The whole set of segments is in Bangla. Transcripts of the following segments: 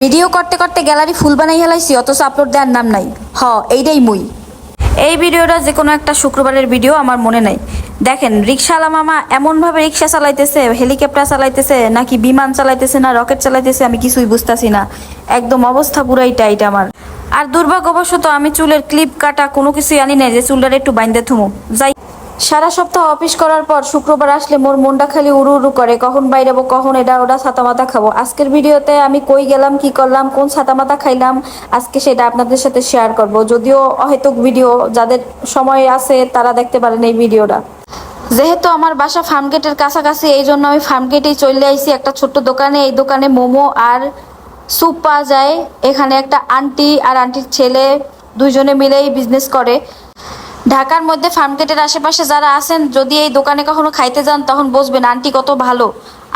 ভিডিও করতে করতে গ্যালারি ফুল বানাই হেলাইছি, অথচ আপলোড দেওয়ার নাম নাই। এইটাই মুই। এই ভিডিওটা যে কোনো একটা শুক্রবারের ভিডিও, আমার মনে নাই। দেখেন রিক্সাওয়ালা মামা এমনভাবে রিক্সা চালাইতেছে, হেলিকপ্টার চালাইতেছে, নাকি বিমান চালাইতেছে, না রকেট চালাইতেছে, আমি কিছুই বুঝতেছি না। একদম অবস্থা পুরাই টাইট আমার। আর দুর্ভাগ্যবশত আমি চুলের ক্লিপ কাটা কোনো কিছুই আনি নাই যে চুলটা একটু বাইন্দে থুমু যাই। সারা সপ্তাহ অফিস করার পর শুক্রবার আসলে মোর মনটা খালি উড়ু উড়ু করে, কখন বাইরেবো, কখন এটা ওটা ছাতা মাথা খাবো। আজকের ভিডিওতে আমি কই গেলাম, কি করলাম, কোন ছাতা মাথা খাইলাম, আজকে সেটা আপনাদের সাথে শেয়ার করব। যদিও অহেতুক ভিডিও, যাদের সময় আছে তারা দেখতে পারেন এই ভিডিওটা। যেহেতু আমার বাসা ফার্মগেটের কাছাকাছি, এই জন্য আমি ফার্মগেটেই চলে আইছি একটা ছোট্ট দোকানে। এই দোকানে মোমো আর স্যুপ পাওয়া যায়। এখানে একটা আন্টি আর আন্টির ছেলে দুইজনে মিলেই বিজনেস করে। ঢাকার মধ্যে ফার্মগেটের আশেপাশে যারা আছেন, যদি এই দোকানে কখনো খাইতে যান তখন বুঝবেন আন্টি কত ভালো।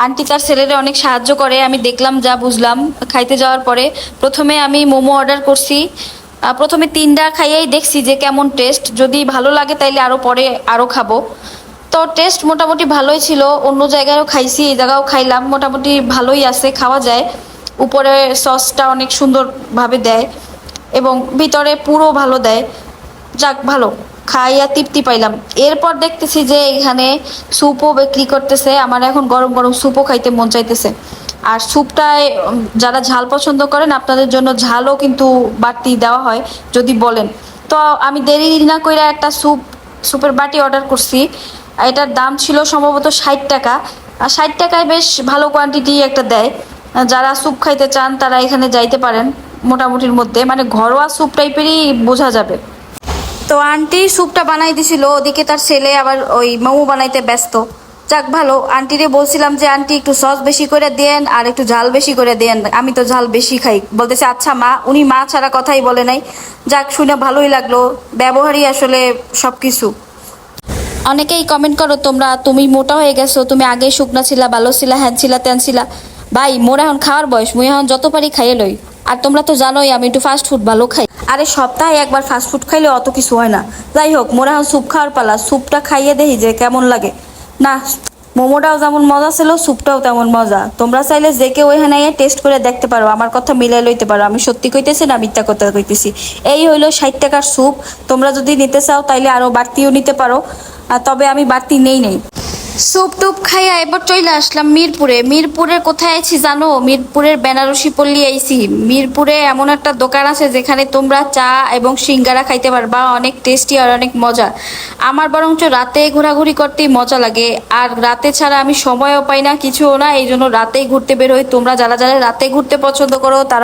আন্টি তার ছেলেরে অনেক সাহায্য করে, আমি দেখলাম, যা বুঝলাম খাইতে যাওয়ার পরে। প্রথমে আমি মোমো অর্ডার করছি। প্রথমে 3টা খাইয়েই দেখছি যে কেমন টেস্ট, যদি ভালো লাগে তাইলে আরও পরে আরও খাবো। তো টেস্ট মোটামুটি ভালোই ছিল। অন্য জায়গায়ও খাইছি, এই জায়গাও খাইলাম, মোটামুটি ভালোই আছে, খাওয়া যায়। উপরে সসটা অনেক সুন্দরভাবে দেয় এবং ভিতরে পুরো ভালো দেয়। যাক, ভালো খাইয়া তৃপ্তি পাইলাম। এরপর দেখতেছি যে এখানে স্যুপও বিক্রি করতেছে। আমার এখন গরম গরম স্যুপও খাইতে মন চাইতেছে। আর স্যুপটায় যারা ঝাল পছন্দ করেন, আপনাদের জন্য ঝালও কিন্তু বাড়তি দেওয়া হয় যদি বলেন। তো আমি দেরি না কইরা একটা স্যুপের বাটি অর্ডার করছি। এটার দাম ছিল সম্ভবত 60 টাকা। আর 60 টাকায় বেশ ভালো কোয়ান্টিটি একটা দেয়। যারা স্যুপ খাইতে চান তারা এখানে যাইতে পারেন। মোটামুটির মধ্যে মানে ঘরোয়া স্যুপ টাইপেরই বোঝা যাবে। তো আন্টি স্যুপটা বানাই দিছিল, ওদিকে তার ছেলে আবার ওই মোমো বানাইতে ব্যস্ত। যাক ভালো, আন্টিরে বলছিলাম যে আন্টি একটু সস বেশি করে দেন আর একটু ঝাল বেশি করে দেন, আমি তো ঝাল বেশি খাই। বলতেছে আচ্ছা মা। উনি মা ছাড়া কথাই বলে নাই। যাক, শুনে ভালোই লাগলো। ব্যবহারই আসলে সবকিছু। অনেকেই কমেন্ট করো তোমরা, তুমি মোটা হয়ে গেছো, তুমি আগে শুকনা ছিলা, ভালো ছিলা, হ্যান ছিলা, ত্যান ছিলা। ভাই, মোর এখন খাওয়ার বয়স, মুই এখন যত পারি খাইয়ে লই। আর তোমরা তো জানোই আমি একটু ফাস্ট ফুড ভালো খাই। আরে সপ্তাহে একবার ফাস্ট ফুড খাইলে অত কিছু হয় না। যাই হোক, মোর এখন স্যুপ খাওয়ার পালা। স্যুপটা খাইয়ে দেখি যে কেমন লাগে। না, মোমোটাও যেমন মজা ছিল, স্যুপটাও তেমন মজা। তোমরা চাইলে যে কেউ এখানে টেস্ট করে দেখতে পারো, আমার কথা মিলাই লইতে পারো। আমি সত্যি কইতেছি না মিথ্যা কথা কইতেছি। এই হইলো 60 টাকার স্যুপ। তোমরা যদি নিতে চাও তাইলে আরো বাড়তিও নিতে পারো, তবে আমি বাড়তি নেই। স্যুপ টুপ খাইয়া এবার চলে আসলাম মিরপুরে। মিরপুরের কোথায় আছি জানো? মিরপুরের বেনারসি পল্লী আইছি। মিরপুরে এমন একটা দোকান আছে যেখানে তোমরা চা এবং সিঙ্গারা খাইতে পারবা, অনেক টেস্টি আর অনেক মজা। আমার বরঞ্চ রাতে ঘোরাঘুরি করতেই মজা লাগে, আর রাতে ছাড়া আমি সময়ও পাই না, কিছুও না। এই জন্য রাতেই ঘুরতে বের হই। তোমরা যারা যারা রাতে ঘুরতে পছন্দ করো তারা